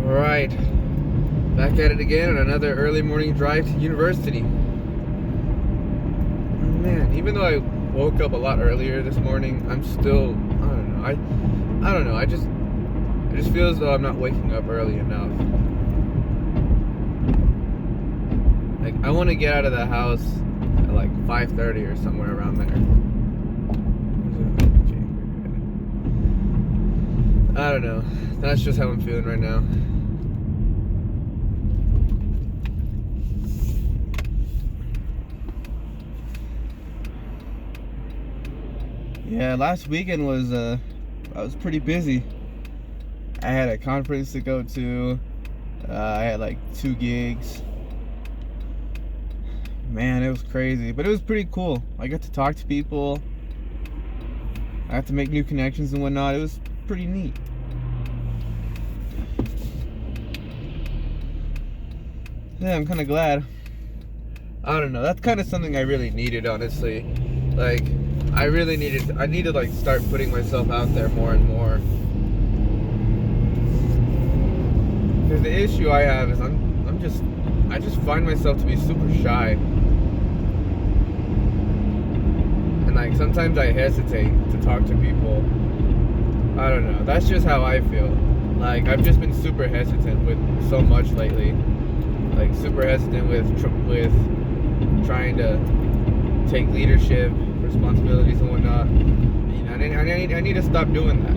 Alright, back at it again on another early morning drive to university. Man, even though I woke up a lot earlier this morning, I'm still, I don't know, it just feels as though I'm not waking up early enough. Like, I want to get out of the house at like 5:30 or somewhere around there. I don't know, that's just how I'm feeling right now. Yeah, last weekend was I was pretty busy. I had a conference to go to. I had like 2 gigs. Man, it was crazy, but it was pretty cool. I got to talk to people. I got to make new connections and whatnot. It was pretty neat. Yeah, I'm kind of glad. I don't know. That's kind of something I really needed, honestly. Like, I need to like start putting myself out there more and more. Because the issue I have is I just find myself to be super shy. And like sometimes I hesitate to talk to people. I don't know. That's just how I feel. Like, I've just been super hesitant with so much lately. Like, super hesitant with trying to take leadership responsibilities and whatnot. You know, I need to stop doing that.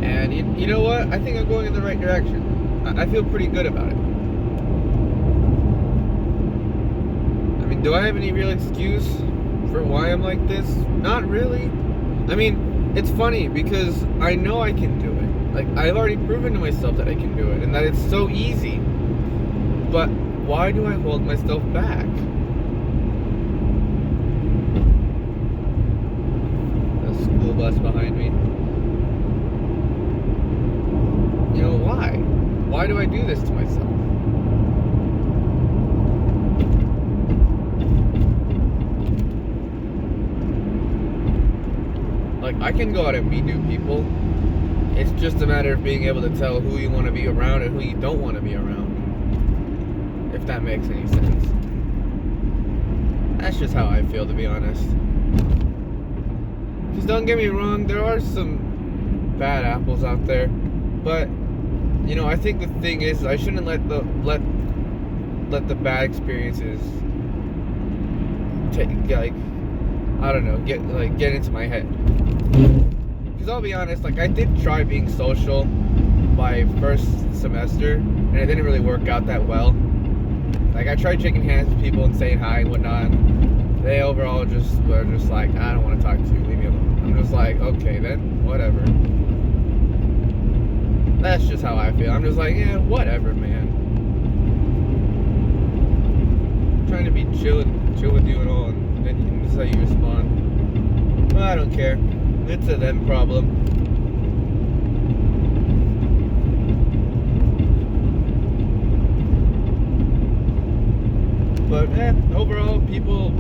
And you know what? I think I'm going in the right direction. I feel pretty good about it. I mean, do I have any real excuse for why I'm like this? Not really. I mean, it's funny because I know I can do it. Like, I've already proven to myself that I can do it and that it's so easy. But why do I hold myself back? A school bus behind me. You know, why? Why do I do this to myself? Like, I can go out and meet new people. It's just a matter of being able to tell who you want to be around and who you don't want to be around. If that makes any sense. That's just how I feel, to be honest. Just don't get me wrong, there are some bad apples out there. But, you know, I think the thing is, I shouldn't let the bad experiences take, like, I don't know, get into my head. Because I'll be honest, like, I did try being social my first semester, and it didn't really work out that well. Like, I tried shaking hands with people and saying hi and whatnot. They overall just were just like, I don't want to talk to you, leave me alone. I'm just like, okay then, whatever. That's just how I feel. I'm just like, yeah, whatever, man. I'm trying to be chill with you and all, and then this is how you respond. Well, I don't care. It's a them problem. But overall, people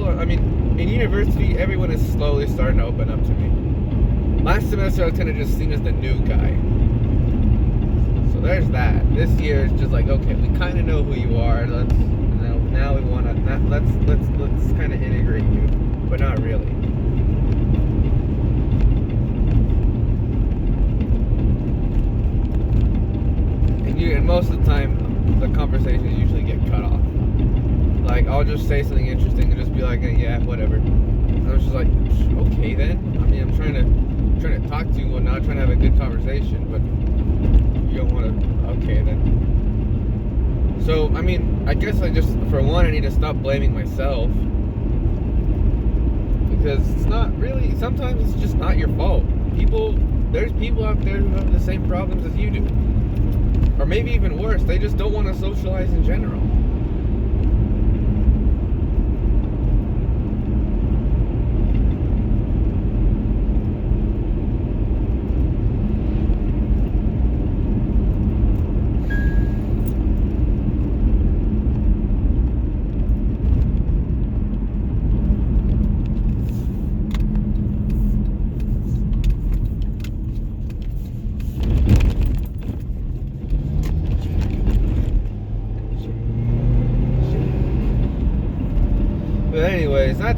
are, I mean, in university, everyone is slowly starting to open up to me. Last semester, I was kind of just seen as the new guy. So there's that. This year, it's just like, okay, we kind of know who you are. Now we want to, let's kind of integrate you, but not really. And most of the time, the conversations usually get cut off. Like, I'll just say something interesting and just be like, yeah, whatever. And I was just like, okay then. I mean, I'm trying to talk to you and not trying to have a good conversation, but you don't want to. Okay then. So, I mean, I guess I just, for one, I need to stop blaming myself, because it's not really. Sometimes it's just not your fault. There's people out there who have the same problems as you do. Or maybe even worse, they just don't want to socialize in general.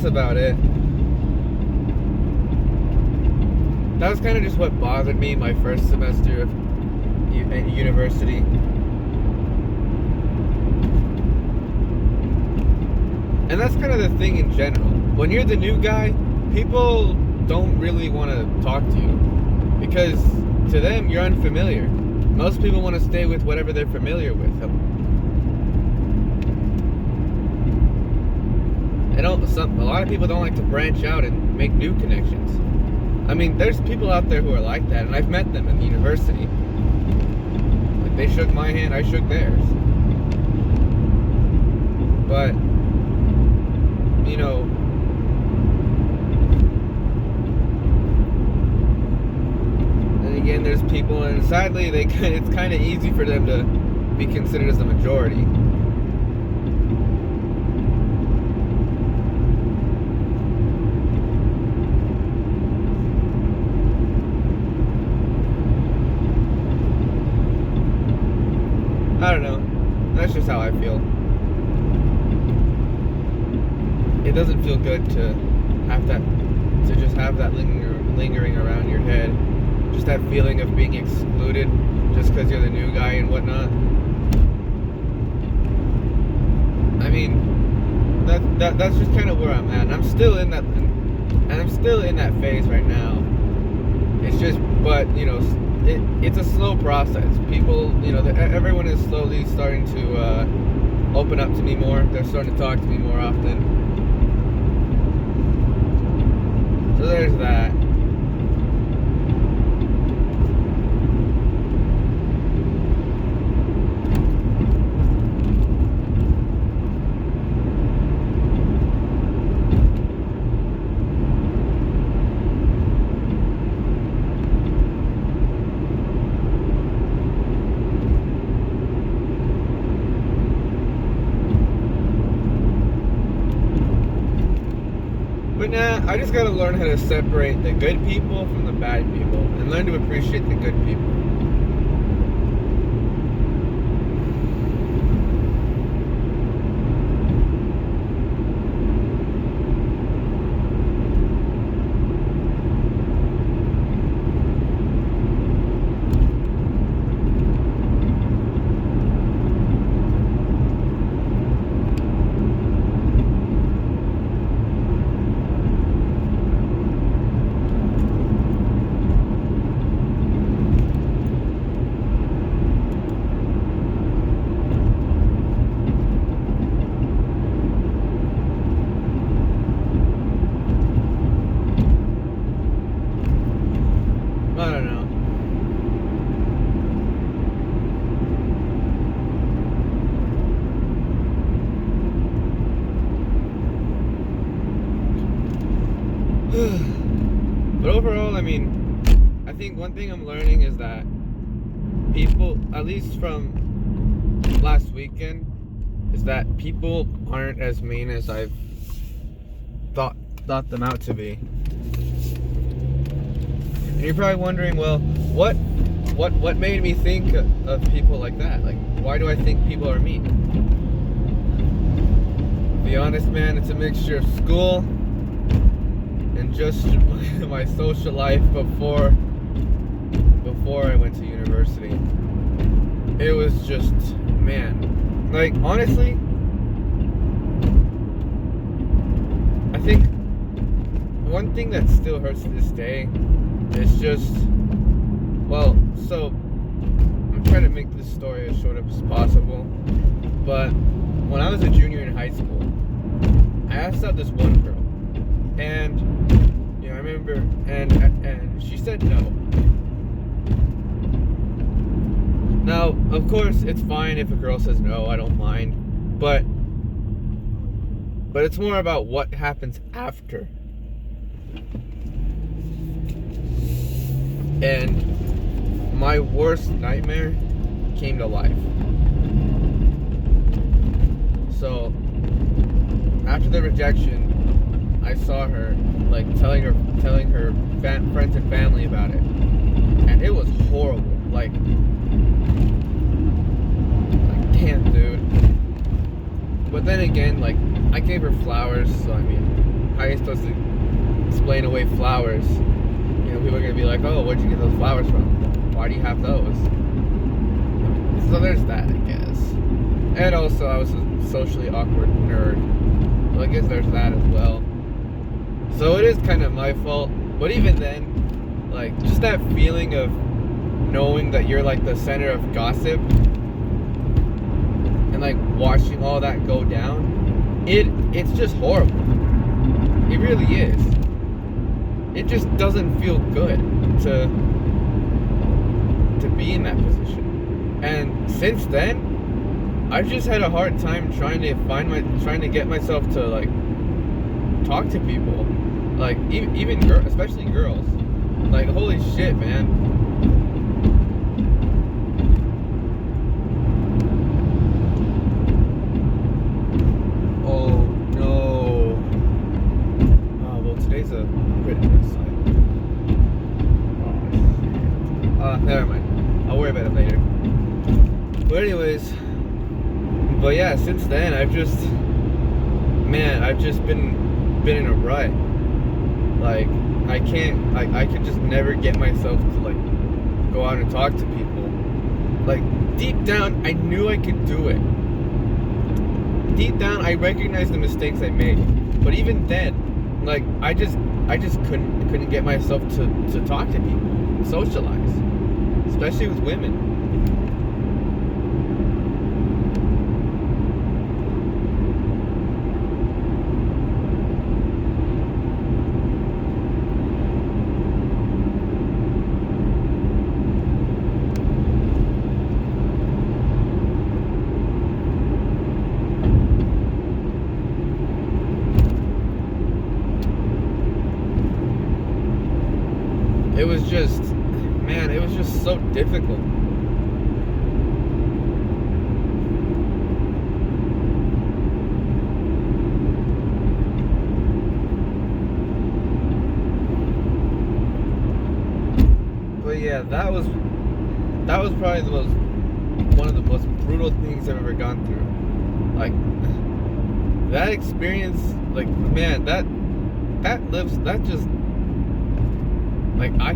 that's about it. That was kind of just what bothered me my first semester of university. And that's kind of the thing in general. When you're the new guy, people don't really want to talk to you because to them you're unfamiliar. Most people want to stay with whatever they're familiar with. A lot of people don't like to branch out and make new connections. I mean, there's people out there who are like that, and I've met them in the university. Like, they shook my hand, I shook theirs. But, you know, and again, there's people, and sadly, it's kind of easy for them to be considered as the majority. I don't know. That's just how I feel. It doesn't feel good to just have that lingering around your head. Just that feeling of being excluded just because you're the new guy and whatnot. I mean, that's just kind of where I'm at. And I'm still in that phase right now. It's just, but you know, it's a slow process. People, you know, everyone is slowly starting to open up to me more. They're starting to talk to me more often. So there's that. But nah, I just gotta learn how to separate the good people from the bad people and learn to appreciate the good people. I don't know. But overall, I mean, I think one thing I'm learning is that people, at least from last weekend, is that people aren't as mean as I've thought them out to be. And you're probably wondering, well, what made me think of people like that? Like, why do I think people are mean? To be honest, man, it's a mixture of school and just my social life before I went to university. It was just, man, like, honestly, I think one thing that still hurts to this day is just, well, so I'm trying to make this story as short as possible, but when I was a junior in high school, I asked out this one girl, and you know, I remember, and she said no. Now, of course, it's fine if a girl says no, I don't mind, but it's more about what happens after. And my worst nightmare came to life. So after the rejection, I saw her like telling her friends and family about it, and it was horrible. Like damn, dude. But then again, like, I gave her flowers, so I mean, how are you supposed to explain away flowers? You know, people are gonna be like, oh, where'd you get those flowers from? Why do you have those? So there's that, I guess. And also, I was a socially awkward nerd. So I guess there's that as well. So it is kind of my fault. But even then, like, just that feeling of knowing that you're like the center of gossip and like watching all that go down, it's just horrible. It really is. It just doesn't feel good to be in that position. And since then, I've just had a hard time trying to get myself to like talk to people, like even especially girls. Like, holy shit, man. Oh no. Oh well, today's a written assignment. Never mind. I'll worry about it later. But anyways. But yeah, since then I've just been in a rut. Like I could just never get myself to like go out and talk to people. Like deep down I knew I could do it. Deep down I recognized the mistakes I made. But even then, like I just couldn't get myself to talk to people, socialize. Especially with women. It was just so difficult. But yeah, that was probably one of the most brutal things I've ever gone through. Like that experience, like man, that just like I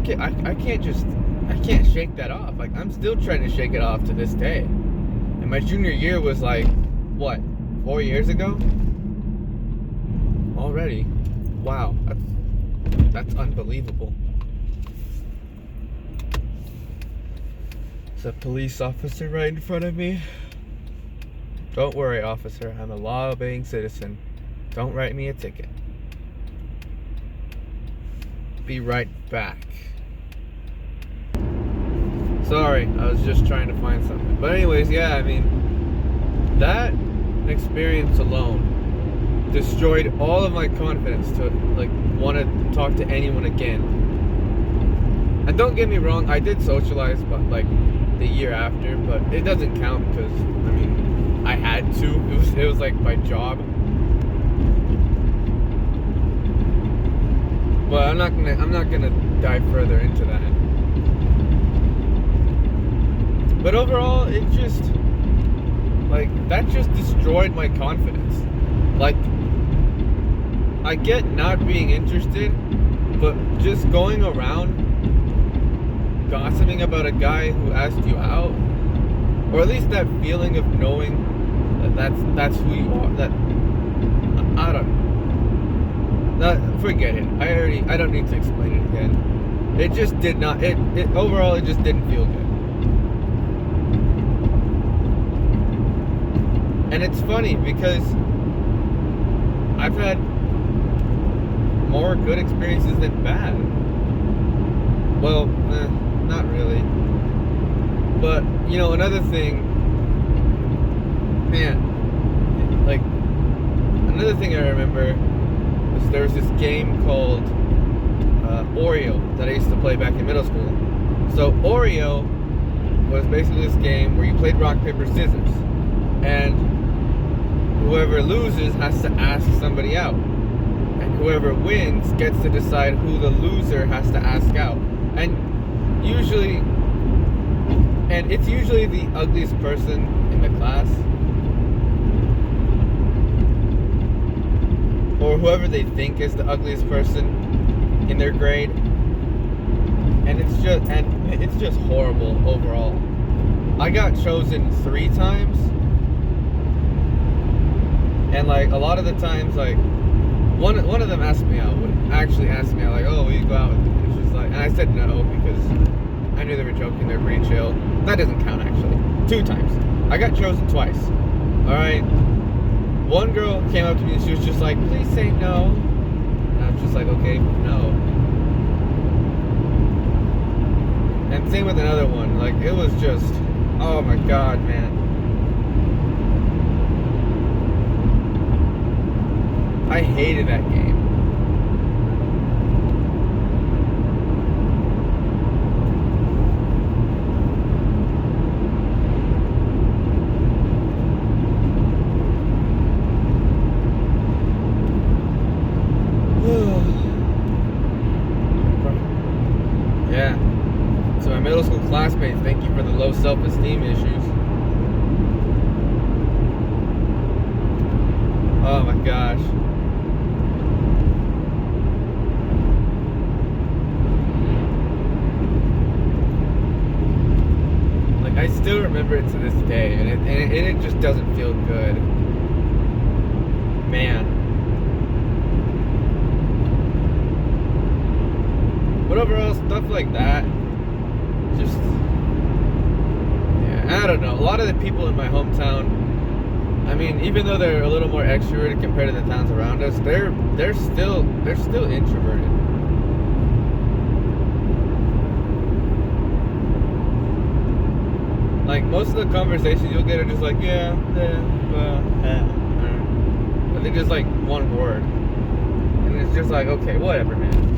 can't shake that off. Like I'm still trying to shake it off to this day. And my junior year was like what, 4 years ago? Already. Wow, that's unbelievable. There's a police officer right in front of me. Don't worry, officer, I'm a law-obeying citizen. Don't write me a ticket. Be right back. Sorry, I was just trying to find something. But anyways, yeah, I mean, that experience alone destroyed all of my confidence to like want to talk to anyone again. And don't get me wrong, I did socialize, but like the year after, but it doesn't count because I mean I had to. It was like my job. But I'm not gonna dive further into that. But overall, it just like that just destroyed my confidence. Like I get not being interested, but just going around gossiping about a guy who asked you out, or at least that feeling of knowing that that's who you are. That I don't know. Forget it. I don't need to explain it again. It just did not. It overall it just didn't feel good. And it's funny because I've had more good experiences than bad. Well, not really. But, you know, another thing, man, like, another thing I remember was there was this game called Oreo that I used to play back in middle school. So Oreo was basically this game where you played rock, paper, scissors. And whoever loses has to ask somebody out. And whoever wins gets to decide who the loser has to ask out. And it's usually the ugliest person in the class. or whoever they think is the ugliest person in their grade, and it's just horrible overall. I got chosen 3 times, and like a lot of the times, like one of them asked me out, like, oh, will you go out with me? And she's like, and I said no because I knew they were joking. They're pretty chill. That doesn't count actually. 2 times. I got chosen twice. All right. One girl came up to me and she was just like, please say no. And I was just like, okay, no. And same with another one. Like, it was just, oh my God, man. I hated that game. Yeah. So my middle school classmates, thank you for the low self-esteem issues. Oh my gosh. Like, I still remember it to this day, and it just doesn't feel good. Man. But overall, stuff like that, just, yeah, I don't know. A lot of the people in my hometown, I mean, even though they're a little more extroverted compared to the towns around us, they're still introverted. Like, most of the conversations you'll get are just like, yeah, but they just like one word, and it's just like, okay, whatever, man.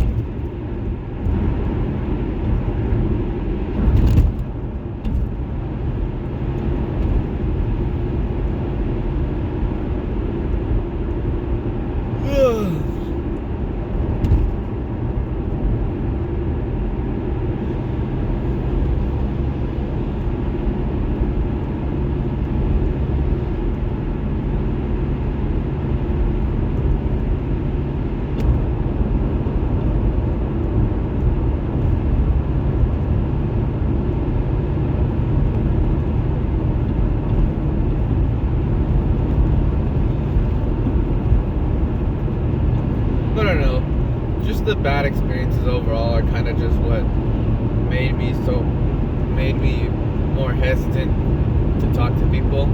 I don't know. Just the bad experiences overall are kind of just what made me more hesitant to talk to people.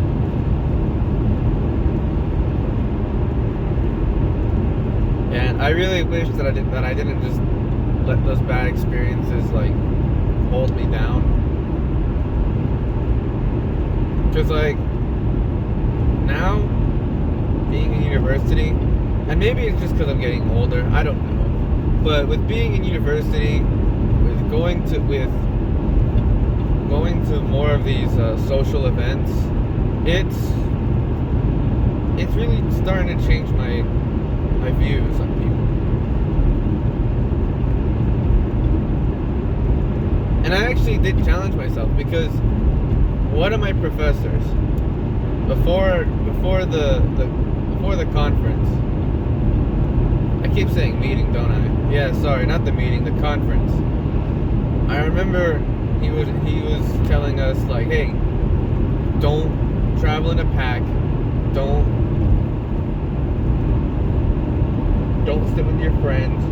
And I really wish that I didn't just let those bad experiences like hold me down. Cause like now, being in university, and maybe it's just because I'm getting older, I don't know. But with being in university, with going to more of these social events, it's really starting to change my views on people. And I actually did challenge myself, because one of my professors before the conference, I keep saying meeting, don't I? Yeah, sorry, not the meeting, the conference. I remember he was telling us like, hey, don't travel in a pack, don't sit with your friends.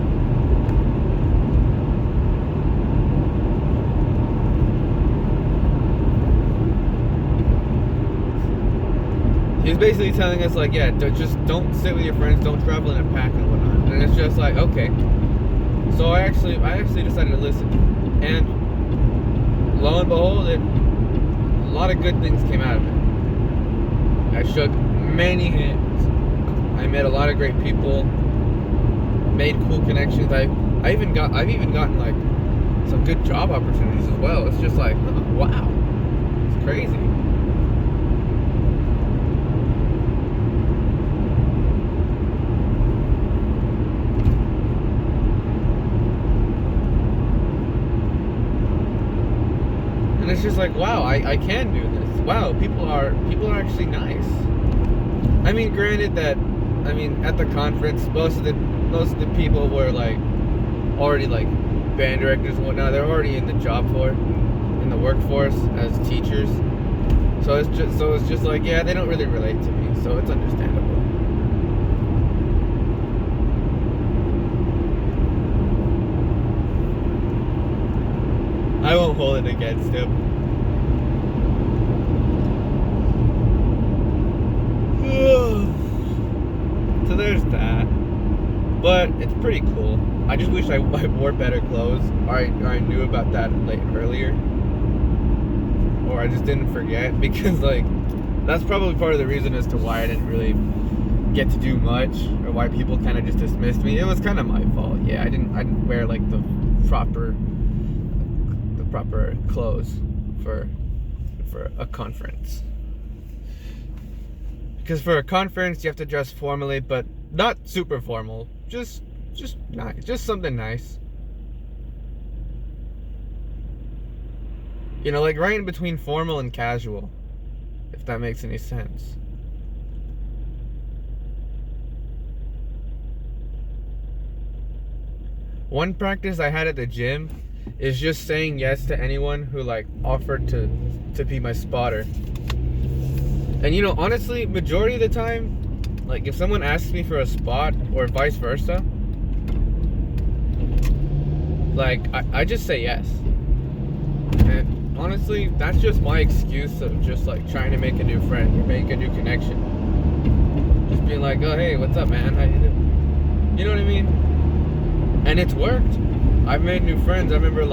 He's basically telling us like, yeah, just don't sit with your friends, don't travel in a pack and whatnot. And it's just like, okay. So I actually decided to listen, and lo and behold, a lot of good things came out of it. I shook many hands. I met a lot of great people, made cool connections. I've even gotten like some good job opportunities as well. It's just like, wow, it's crazy. And it's just like, wow, I can do this. Wow, people are actually nice. I mean, granted that I mean, at the conference, most of the people were like already like band directors and whatnot. They're already in the job in the workforce as teachers. So it's just like, yeah, they don't really relate to me, so it's understandable. I won't hold it against him. So there's that. But it's pretty cool. I just wish I wore better clothes, or I knew about that earlier, or I just didn't forget, because like that's probably part of the reason as to why I didn't really get to do much, or why people kind of just dismissed me. It was kind of my fault. Yeah, I didn't wear like the proper clothes for a conference. Because for a conference you have to dress formally, but not super formal. Just nice, just something nice. You know, like right in between formal and casual, if that makes any sense. One practice I had at the gym is just saying yes to anyone who like offered to be my spotter. And you know, honestly, majority of the time, like if someone asks me for a spot or vice versa, like I just say yes. And honestly, that's just my excuse of just like trying to make a new friend or make a new connection. Just being like, oh hey, what's up, man? How you doing? You know what I mean? And it's worked. I've made new friends. I remember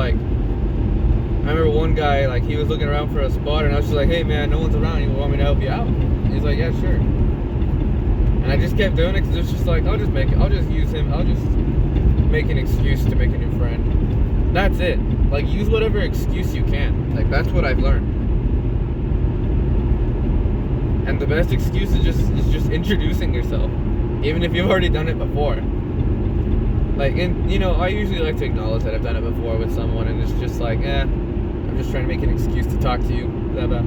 one guy, like he was looking around for a spot, and I was just like, hey man, no one's around, you want me to help you out? And he's like, yeah, sure. And I just kept doing it because it's just like, I'll just use him, I'll just make an excuse to make a new friend. That's it. Like, use whatever excuse you can. Like, that's what I've learned. And the best excuse is just introducing yourself, even if you've already done it before. Like, and you know, I usually like to acknowledge that I've done it before with someone, and it's just like, I'm just trying to make an excuse to talk to you. Blah, blah.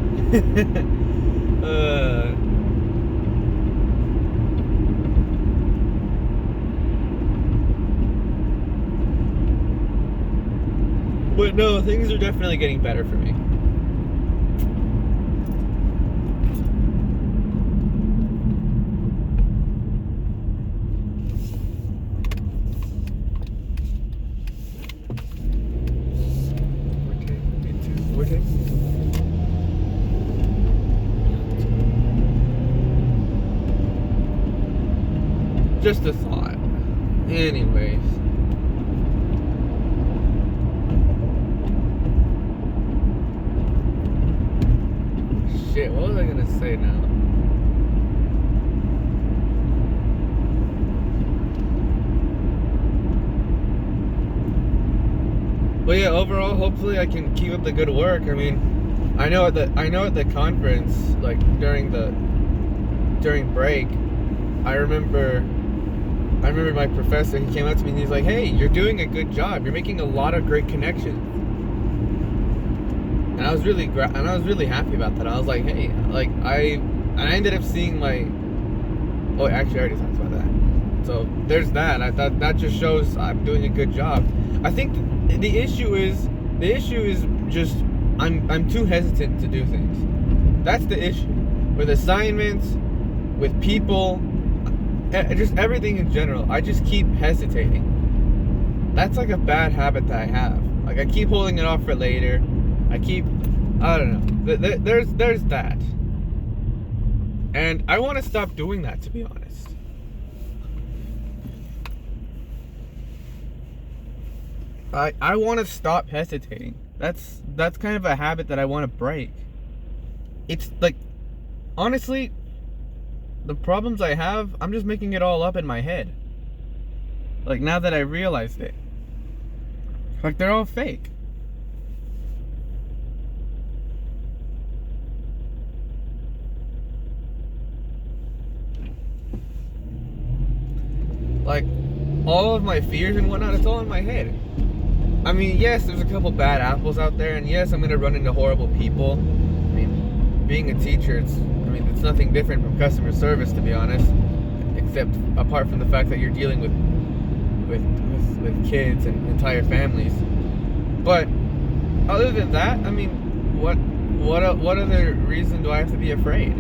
But no, things are definitely getting better for me. Just a thought. Anyways. Shit, what was I gonna say now? But yeah, overall, hopefully I can keep up the good work. I mean, I know at the conference, like during break, I remember my professor, he came up to me and he's like, hey, you're doing a good job. You're making a lot of great connections. And I was really happy about that. I was like, hey, like I ended up seeing oh, actually I already talked about that. So there's that. I thought that just shows I'm doing a good job. I think the issue is just I'm too hesitant to do things. That's the issue. With assignments, with people, just everything in general. I just keep hesitating. That's like a bad habit that I have. Like I keep holding it off for later. I don't know. There's that. And I want to stop doing that, to be honest. I want to stop hesitating. That's kind of a habit that I want to break. It's like, honestly, the problems I have, I'm just making it all up in my head. Like, now that I realized it. Like, they're all fake. Like, all of my fears and whatnot, it's all in my head. I mean, yes, there's a couple bad apples out there, and yes, I'm gonna run into horrible people. I mean, being a teacher, it's nothing different from customer service, to be honest. except apart from the fact that you're dealing with kids and entire families. But other than that, I mean, what other reason do I have to be afraid?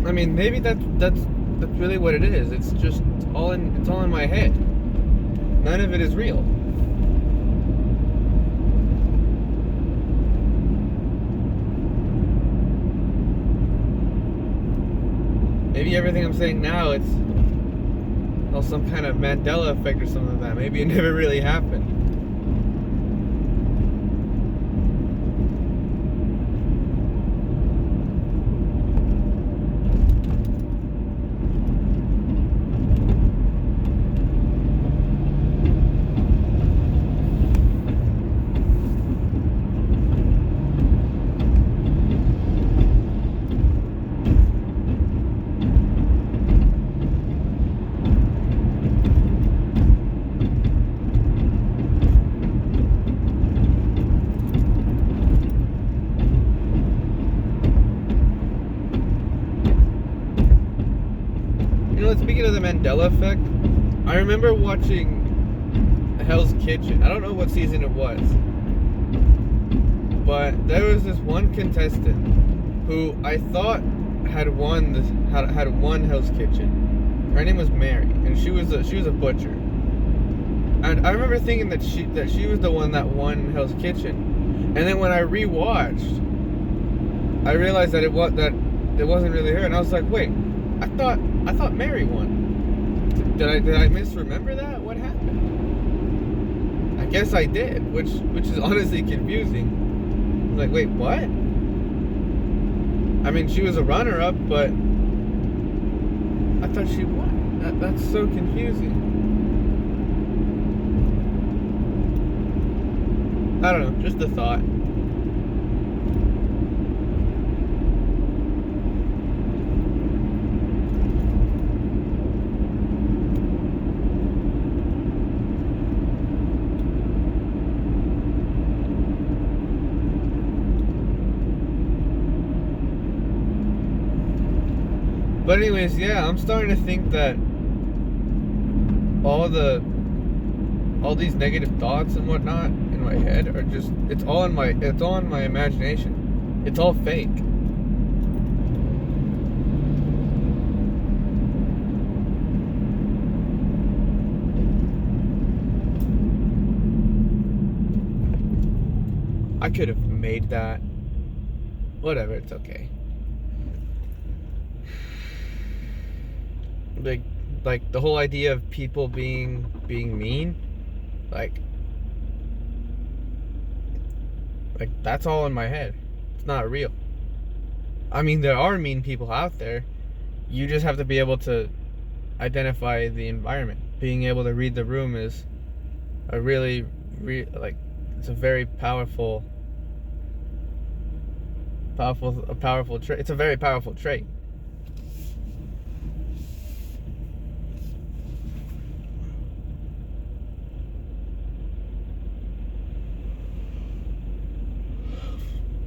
I mean, maybe that's really what it is. It's just all in my head. None of it is real. Maybe everything I'm saying now, it's all some kind of Mandela effect or something like that. Maybe it never really happened. Speaking of the Mandela effect, I remember watching Hell's Kitchen. I don't know what season it was, but there was this one contestant who I thought had won Hell's Kitchen. Her name was Mary, and she was a butcher. And I remember thinking that she was the one that won Hell's Kitchen. And then when I rewatched, I realized that it wasn't really her, and I was like, wait. I thought Mary won. Did I misremember that? What happened? I guess I did, which is honestly confusing. I was like, wait, what? I mean, she was a runner-up, but I thought she won. That's so confusing. I don't know, just a thought. But anyways, yeah, I'm starting to think that all these negative thoughts and whatnot in my head are just it's all in my imagination. It's all fake. I could have made that. Whatever, it's okay. Like the whole idea of people being mean, like that's all in my head. It's not real. I mean, there are mean people out there. You just have to be able to identify the environment. Being able to read the room is a it's a very powerful trait. It's a very powerful trait.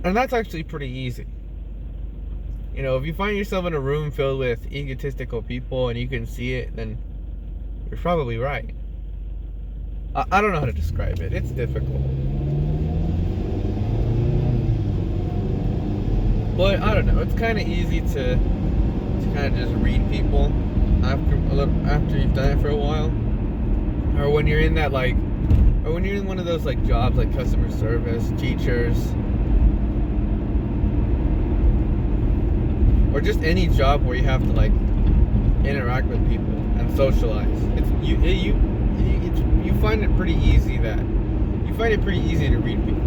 And that's actually pretty easy. You know, if you find yourself in a room filled with egotistical people and you can see it, then you're probably right. I don't know how to describe it. It's difficult. But I don't know. It's kind of easy to kind of just read people after you've done it for a while, or when you're in that or when you're in one of those jobs like customer service, teachers, or just any job where you have to interact with people and socialize. You find it pretty easy to read people.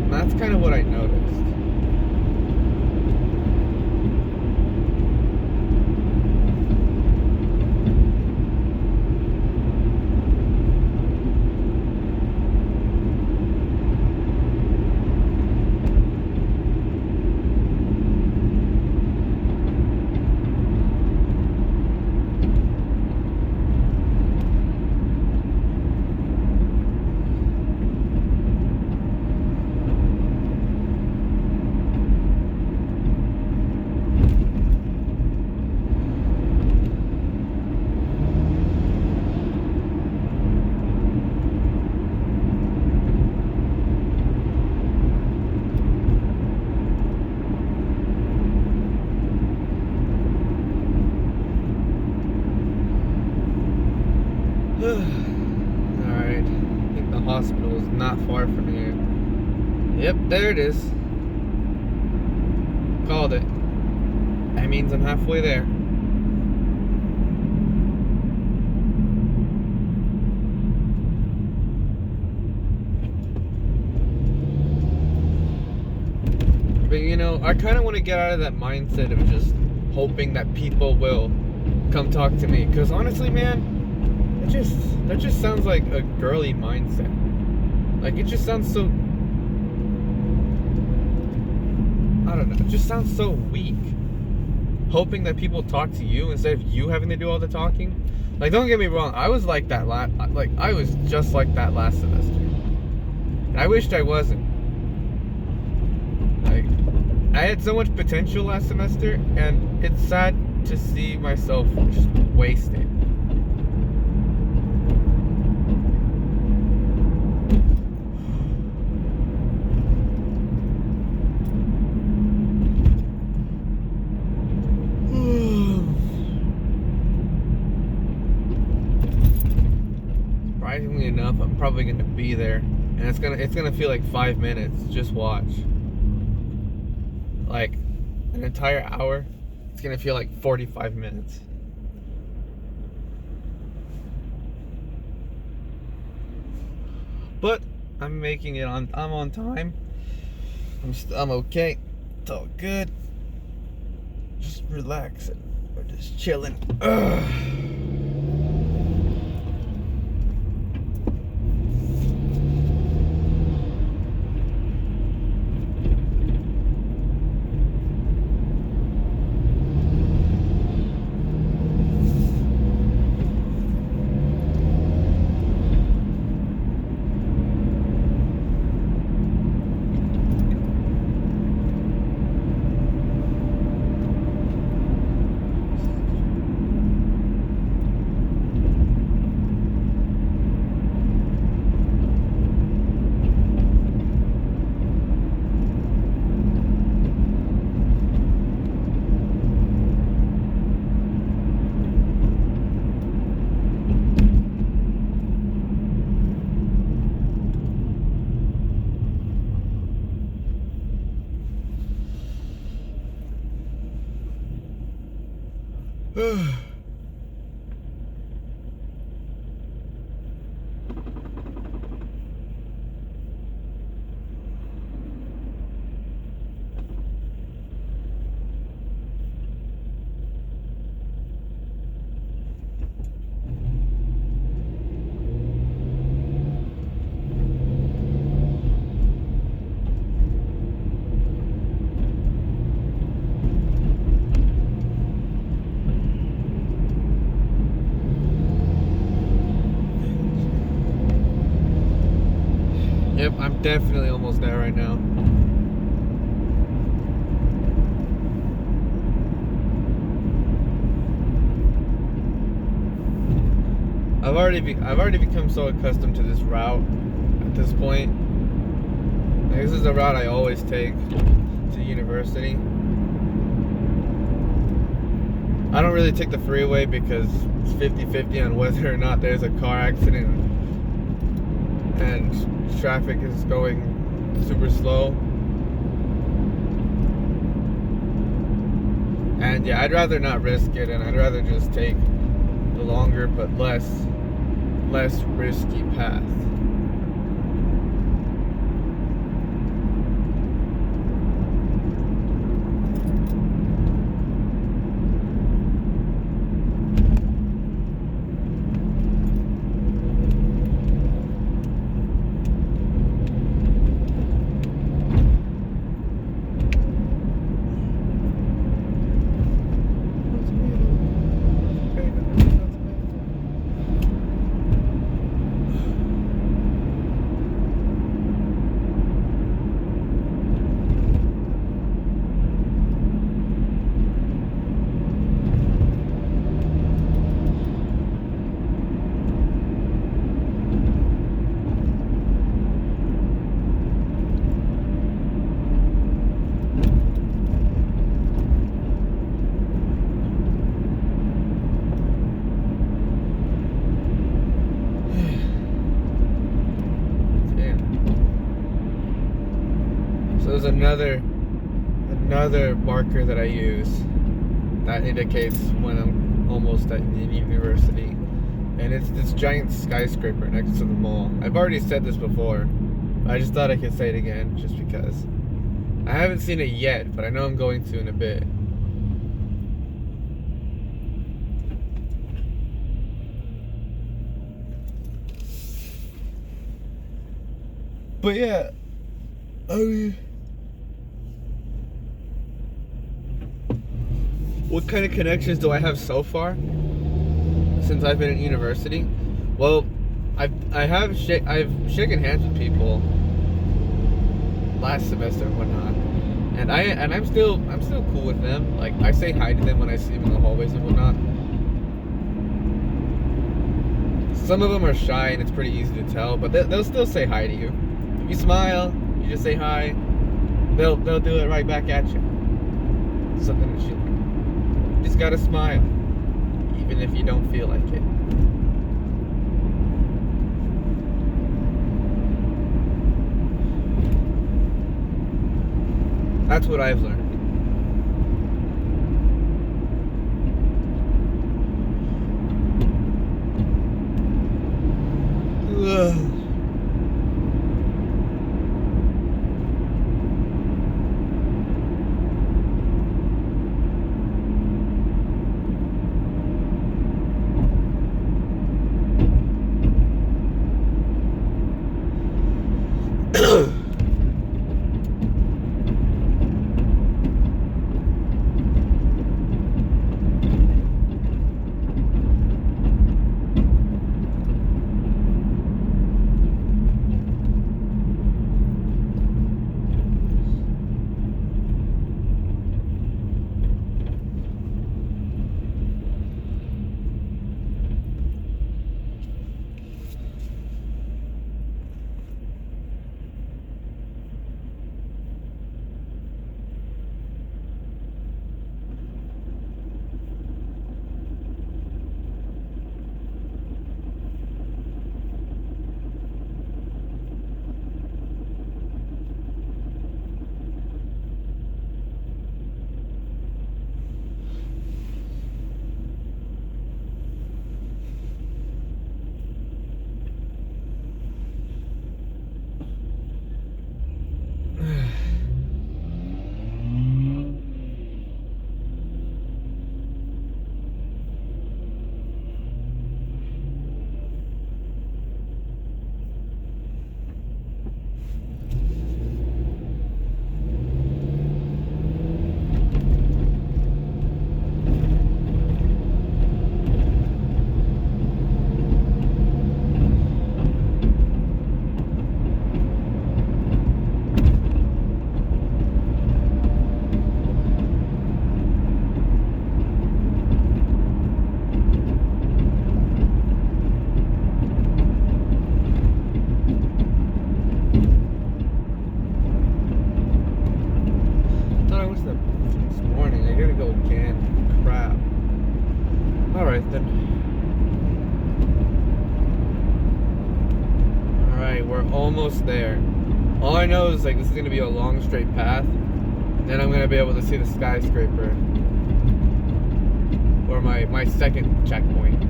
And that's kind of what I noticed. Alright, I think the hospital is not far from here. Yep, there it is. Called it. That means I'm halfway there. But I kind of want to get out of that mindset of just hoping that people will come talk to me. Because honestly, man, that just sounds like a girly mindset. It just sounds so, I don't know, it just sounds so weak. Hoping that people talk to you instead of you having to do all the talking. Don't get me wrong, I was like that I was just like that last semester. And I wished I wasn't. I had so much potential last semester, and it's sad to see myself just waste it. Surprisingly enough, I'm probably gonna be there, and it's gonna feel like 5 minutes. Just watch. An entire hour, it's gonna feel like 45 minutes. But I'm making it I'm on time. I'm okay. It's all good. Just relaxing. We're just chilling. Ugh. Yep, I'm definitely almost there right now. I've already become so accustomed to this route at this point. Like, this is the route I always take to university. I don't really take the freeway because it's 50-50 on whether or not there's a car accident and traffic is going super slow. And yeah, I'd rather not risk it, and I'd rather just take the longer but less risky path. There's another marker that I use that indicates when I'm almost at university, and it's this giant skyscraper next to the mall. I've already said this before, but I just thought I could say it again just because. I haven't seen it yet, but I know I'm going to in a bit. But yeah, I mean, what kind of connections do I have so far since I've been in university? Well, I've shaken hands with people last semester and whatnot, and I'm still cool with them. Like, I say hi to them when I see them in the hallways and whatnot. Some of them are shy and it's pretty easy to tell, but they'll still say hi to you. If you smile, you just say hi, they'll do it right back at you. Something that you just gotta smile, even if you don't feel like it. That's what I've learned. Ugh. almost there. All I know is like this is gonna be a long straight path. Then I'm gonna be able to see the skyscraper. Or my second checkpoint.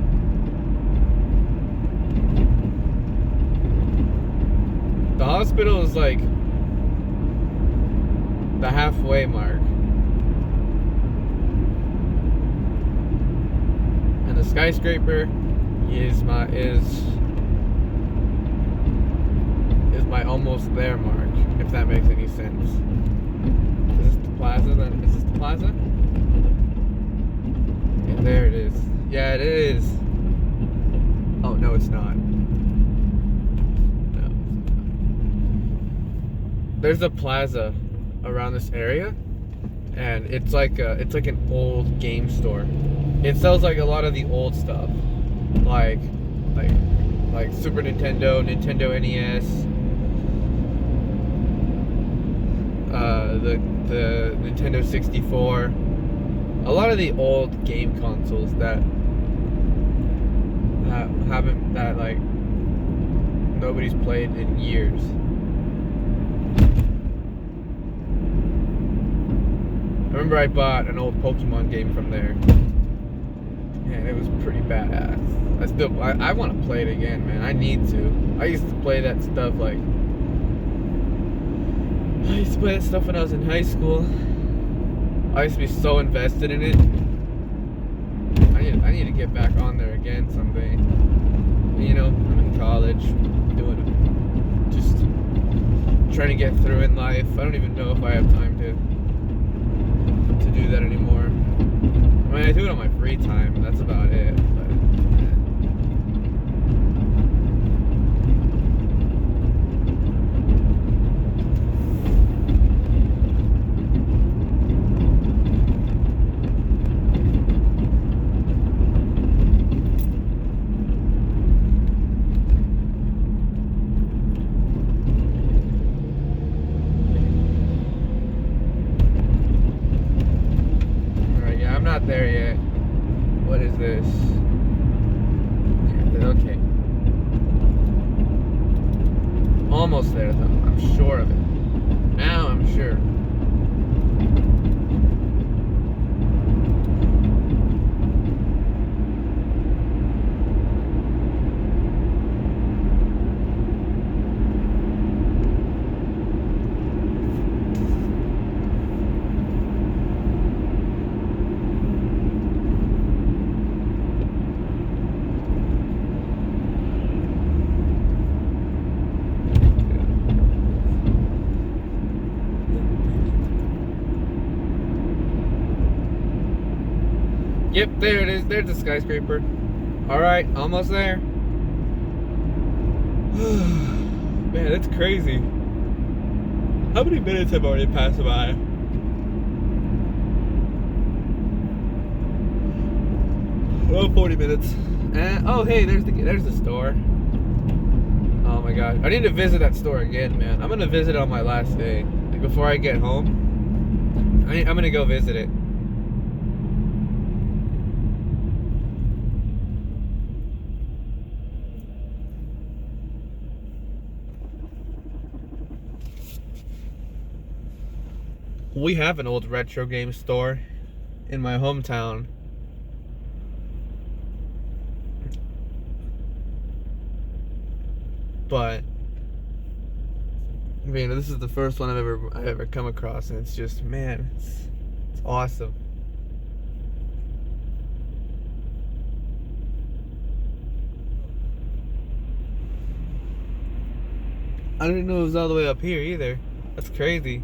The hospital is like the halfway mark. And the skyscraper is my almost there mark, if that makes any sense. Is this the plaza then? Is this the plaza? Yeah, there it is. Yeah, it is. Oh no, it's not. No, it's not. There's a plaza around this area, and it's like an old game store. It sells like a lot of the old stuff, like Super Nintendo, Nintendo NES, the Nintendo 64, a lot of the old game consoles that like nobody's played in years. I remember I bought an old Pokemon game from there, and it was pretty badass. I want to play it again, man. I need to. I used to play that stuff when I was in high school. I used to be so invested in it. I need to get back on there again someday. You know, I'm in college, just trying to get through in life. I don't even know if I have time to do that anymore. I mean, I do it on my free time, and that's about it. But, not there yet. What is this? Yeah, okay. Almost there though. I'm sure of it. Now I'm sure. Yep, there it is. There's the skyscraper. Alright, almost there. Man, that's crazy. How many minutes have already passed by? Well, 40 minutes. And, oh, hey, there's the store. Oh my god. I need to visit that store again, man. I'm gonna visit it on my last day. Like, before I get home. I'm gonna go visit it. We have an old retro game store in my hometown. But I mean, this is the first one I've ever come across, and it's just, man, it's awesome. I didn't know it was all the way up here either. That's crazy.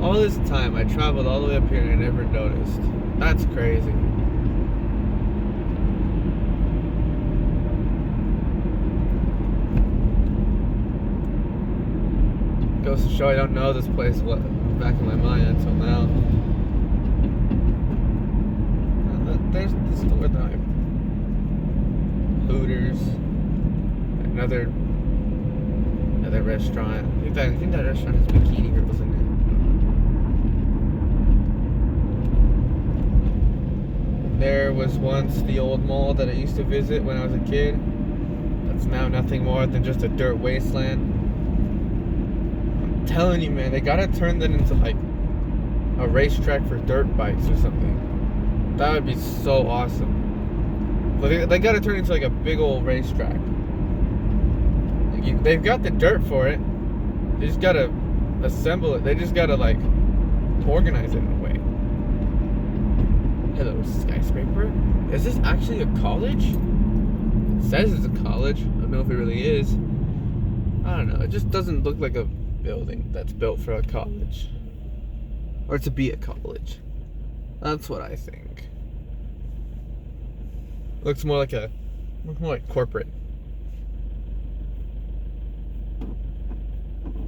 All this time I traveled all the way up here and I never noticed. That's crazy. Goes to show I don't know this place back in my mind until now. There's the store that I Hooters, another restaurant. I think that restaurant has bikini girls in it. There was once the old mall that I used to visit when I was a kid. That's now nothing more than just a dirt wasteland. I'm telling you, man, they gotta turn that into like a racetrack for dirt bikes or something. That would be so awesome. But they gotta turn it into like a big old racetrack. They've got the dirt for it. They just gotta assemble it. They just gotta like organize it in a way. Hello, skyscraper. Is this actually a college? It says it's a college. I don't know if it really is. I don't know. It just doesn't look like a building that's built for a college. Or to be a college. That's what I think. Looks more like corporate.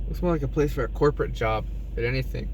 Looks more like a place for a corporate job than anything.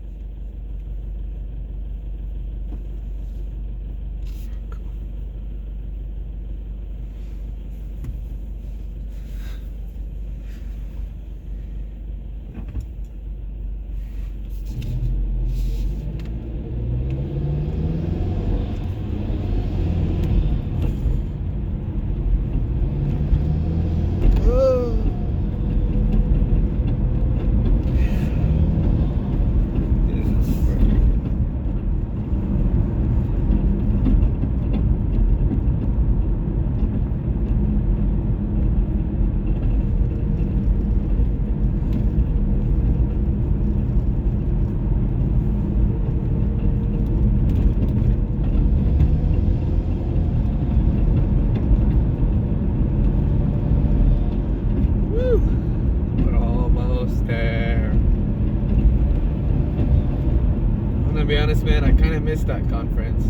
Be honest, man, I kind of missed that conference.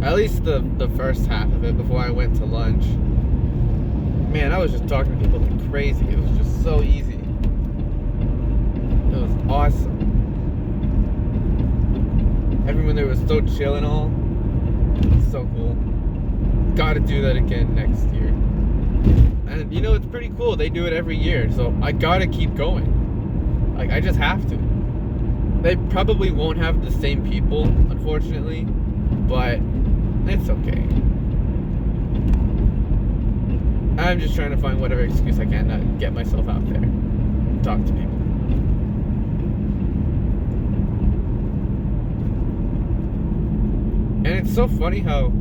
At least the first half of it before I went to lunch. Man, I was just talking to people like crazy. It was just so easy. It was awesome. Everyone there was so chill and all. So cool. Gotta do that again next year. And you know, it's pretty cool. They do it every year, so I gotta keep going. Like, I just have to. They probably won't have the same people, unfortunately, but it's okay. I'm just trying to find whatever excuse I can to get myself out there, talk to people. And it's so funny how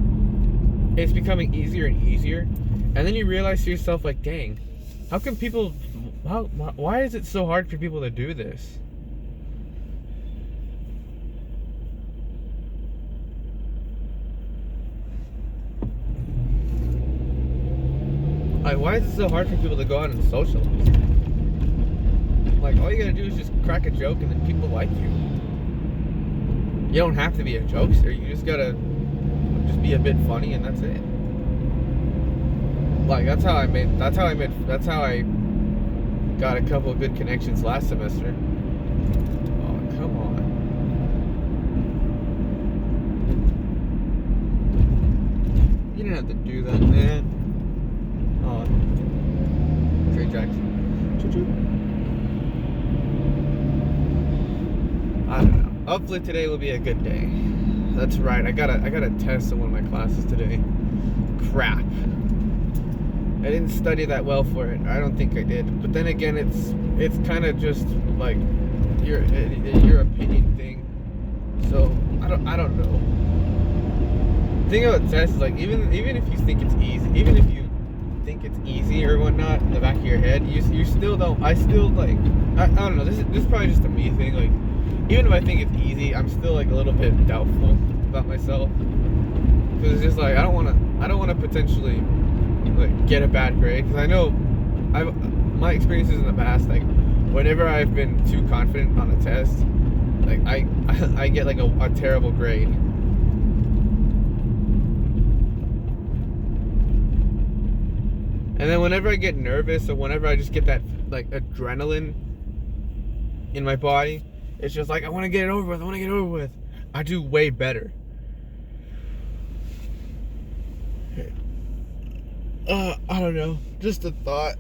it's becoming easier and easier, and then you realize to yourself, like, dang, how can people, why is it so hard for people to do this? Like, why is it so hard for people to go out and socialize? Like, all you gotta do is just crack a joke and then people like you. You don't have to be a jokester. You just gotta be a bit funny and that's it. Like, that's how I got a couple of good connections last semester. Oh, come on. You didn't have to do that, man. Oh, Trey Jackson. Choo-choo. I don't know. Hopefully today will be a good day. That's right. I got a test in one of my classes today. Crap. I didn't study that well for it. I don't think I did. But then again, it's kind of just like your opinion thing. So I don't know. The thing about tests is, like, even if you think it's easy, even if you think it's easy or whatnot in the back of your head, you still don't. I still, like, I don't know. This is probably just a me thing. Like, even if I think it's easy, I'm still like a little bit doubtful about myself, because it's just like I don't want to potentially like get a bad grade, because I know my experiences in the past, like whenever I've been too confident on a test, like I get like a terrible grade. And then whenever I get nervous, or whenever I just get that like adrenaline in my body, It's just like, I want to get it over with. I want to get it over with. I do way better. I don't know. Just a thought.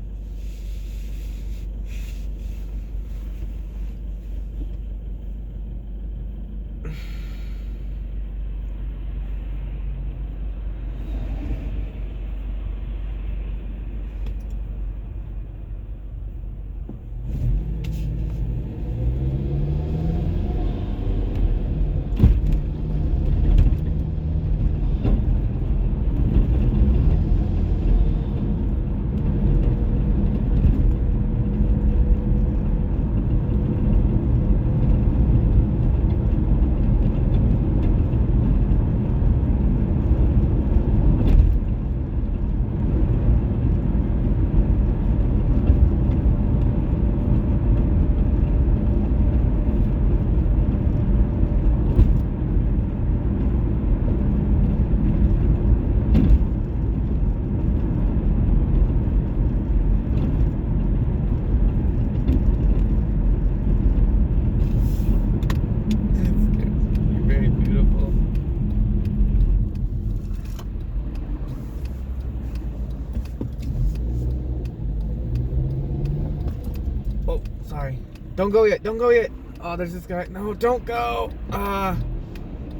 Sorry. Don't go yet. Don't go yet. Oh, there's this guy. No, don't go.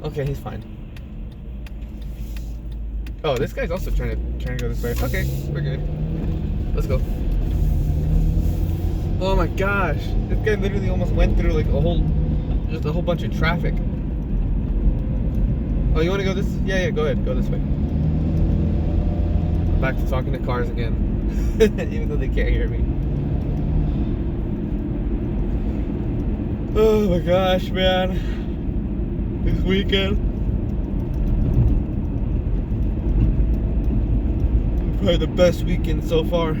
Okay, he's fine. Oh, this guy's also trying to go this way. Okay, we're good. Let's go. Oh my gosh, this guy literally almost went through like a whole bunch of traffic. Oh, you want to go this? Yeah, go ahead. Go this way. I'm back to talking to cars again, even though they can't hear me. Oh my gosh, man. This weekend, probably the best weekend so far.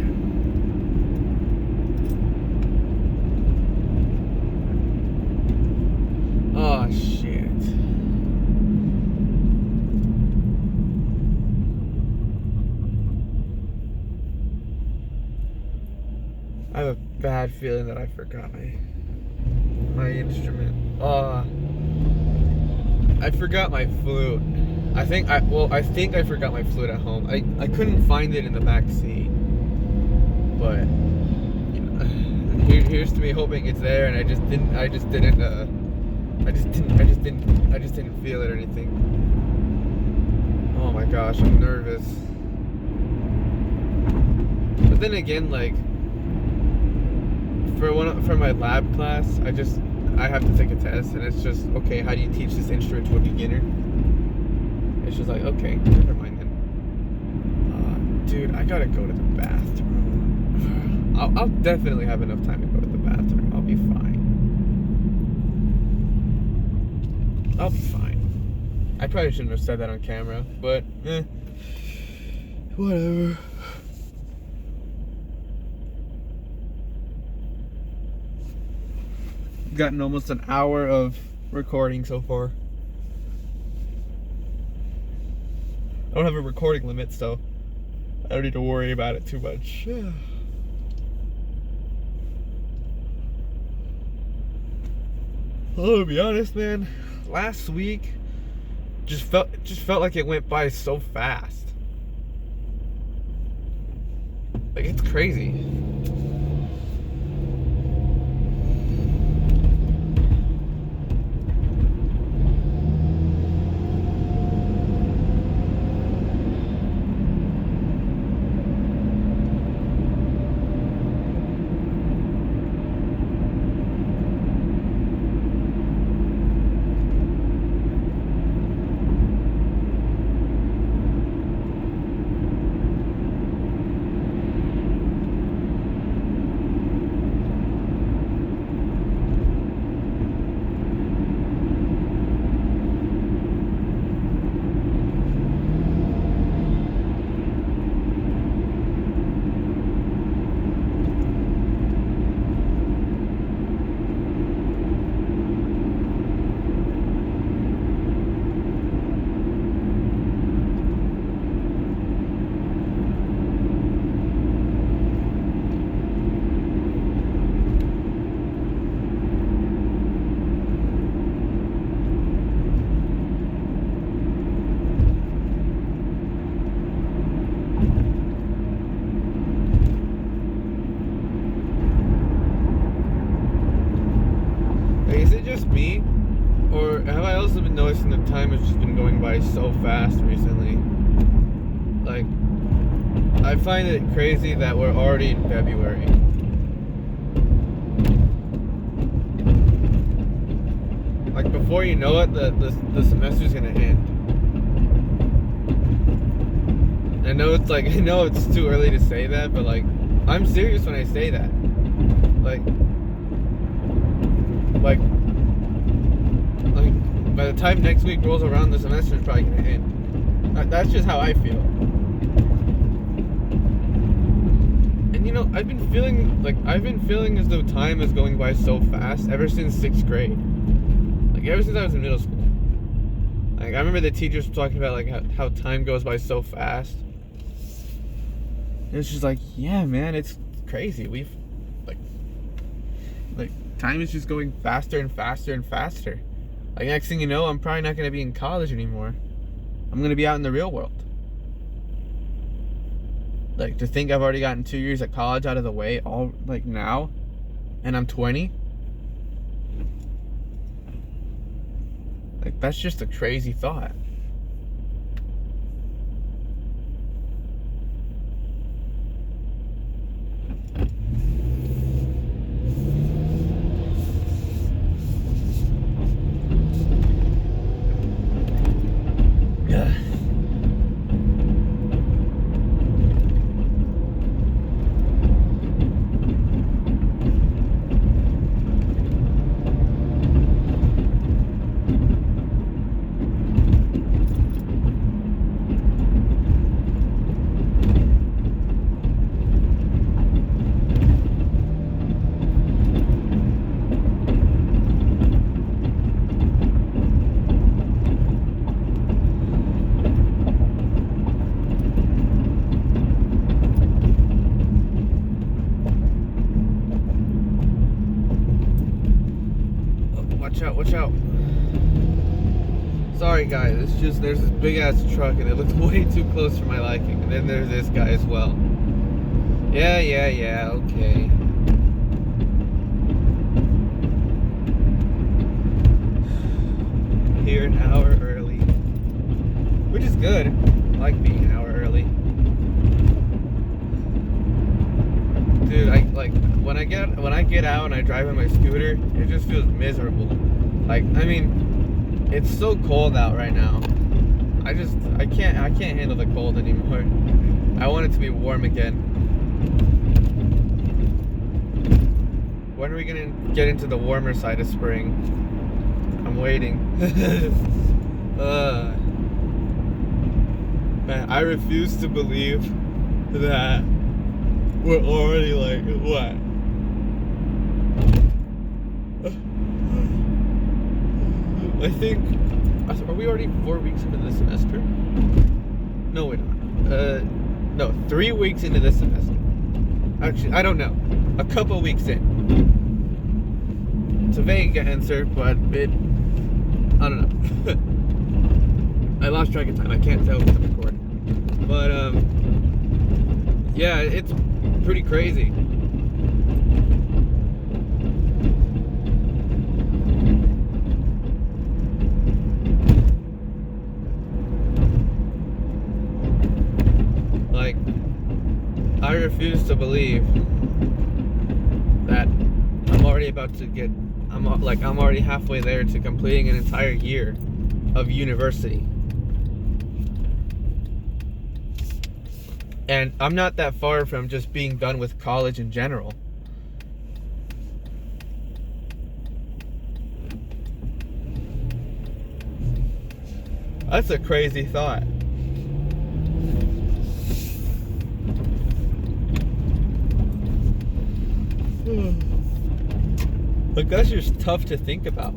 Oh shit. I have a bad feeling that I forgot my instrument. I forgot my flute. I think I forgot my flute at home. I couldn't find it in the back seat. But you know, here's to me hoping it's there, and I just didn't feel it or anything. Oh my gosh, I'm nervous. But then again, like for my lab class, I have to take a test, and it's just, okay, how do you teach this instrument to a beginner? It's just like, okay, never mind then. Dude, I gotta go to the bathroom. I'll definitely have enough time to go to the bathroom. I'll be fine. I'll be fine. I probably shouldn't have said that on camera, but whatever. Gotten almost an hour of recording so far. I don't have a recording limit, so I don't need to worry about it too much. Well, to be honest, man, last week just felt like it went by so fast. Like, it's crazy. been noticing the time has just been going by so fast recently. Like, I find it crazy that we're already in February. Like, before you know it, the semester's gonna end. I know it's too early to say that, but like, I'm serious when I say that. Like by the time next week rolls around, the semester is probably gonna end. That's just how I feel. And you know, I've been feeling as though time is going by so fast ever since 6th grade. Like, ever since I was in middle school. Like, I remember the teachers talking about like how time goes by so fast. And it's just like, yeah, man, it's crazy. We've like time is just going faster and faster and faster. Like, next thing you know, I'm probably not gonna be in college anymore. I'm gonna be out in the real world. Like, to think I've already gotten 2 years of college out of the way all like now, and I'm 20. Like, that's just a crazy thought. Yeah. Watch out. Sorry guys, it's just there's this big ass truck and it looks way too close for my liking. And then there's this guy as well. Yeah, okay. Here an hour early. Which is good. I like being an hour early. Dude, when I get out and I drive on my scooter, it just feels miserable. Like, I mean, it's so cold out right now. I can't handle the cold anymore. I want it to be warm again. When are we gonna get into the warmer side of spring? I'm waiting. Man, I refuse to believe that we're already like, what? I think, are we already 4 weeks into the semester? No, we're not. No, 3 weeks into this semester. Actually, I don't know. A couple weeks in. It's a vague answer, but I don't know. I lost track of time. I can't tell with the recording. But, yeah, it's pretty crazy. Like, I refuse to believe that I'm already halfway there to completing an entire year of university. And I'm not that far from just being done with college in general. That's a crazy thought. Like, that's just tough to think about.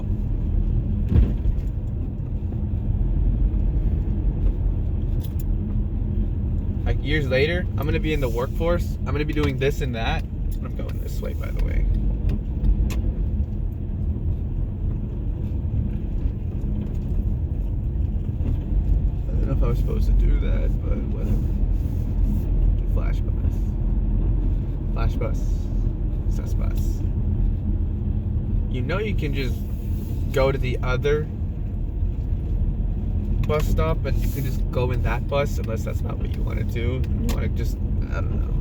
Like, years later, I'm gonna be in the workforce. I'm gonna be doing this and that. I'm going this way, by the way. I don't know if I was supposed to do that, but whatever. Flash bus. Sus bus. You know you can just go to the other bus stop and you can just go in that bus, unless that's not what you want to do. You want to just, I don't know.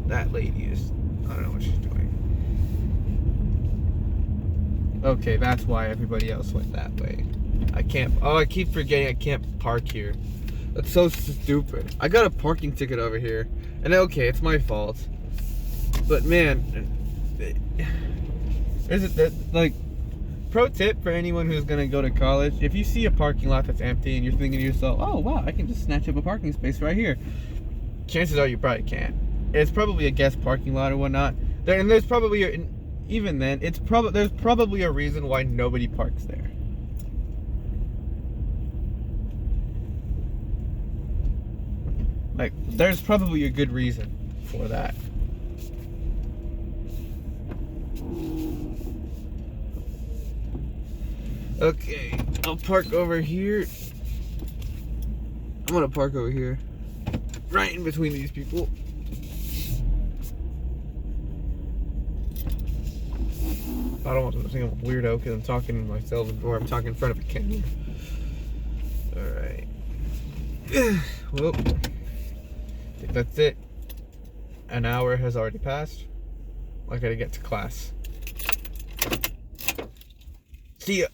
That lady is, I don't know what she's doing. Okay, that's why everybody else went that way. I keep forgetting I can't park here. That's so stupid. I got a parking ticket over here. And okay, it's my fault. But man, is it that, like, pro tip for anyone who's gonna go to college, if you see a parking lot that's empty and you're thinking to yourself, oh wow, I can just snatch up a parking space right here. Chances are you probably can't. It's probably a guest parking lot or whatnot. There's probably even then, there's probably a reason why nobody parks there. Like, there's probably a good reason for that. Okay, I'll park over here. I'm gonna park over here. Right in between these people. I don't want them to think I'm a weirdo because I'm talking to myself or I'm talking in front of a camera. Alright. Well, I think that's it. An hour has already passed. I gotta get to class. See ya.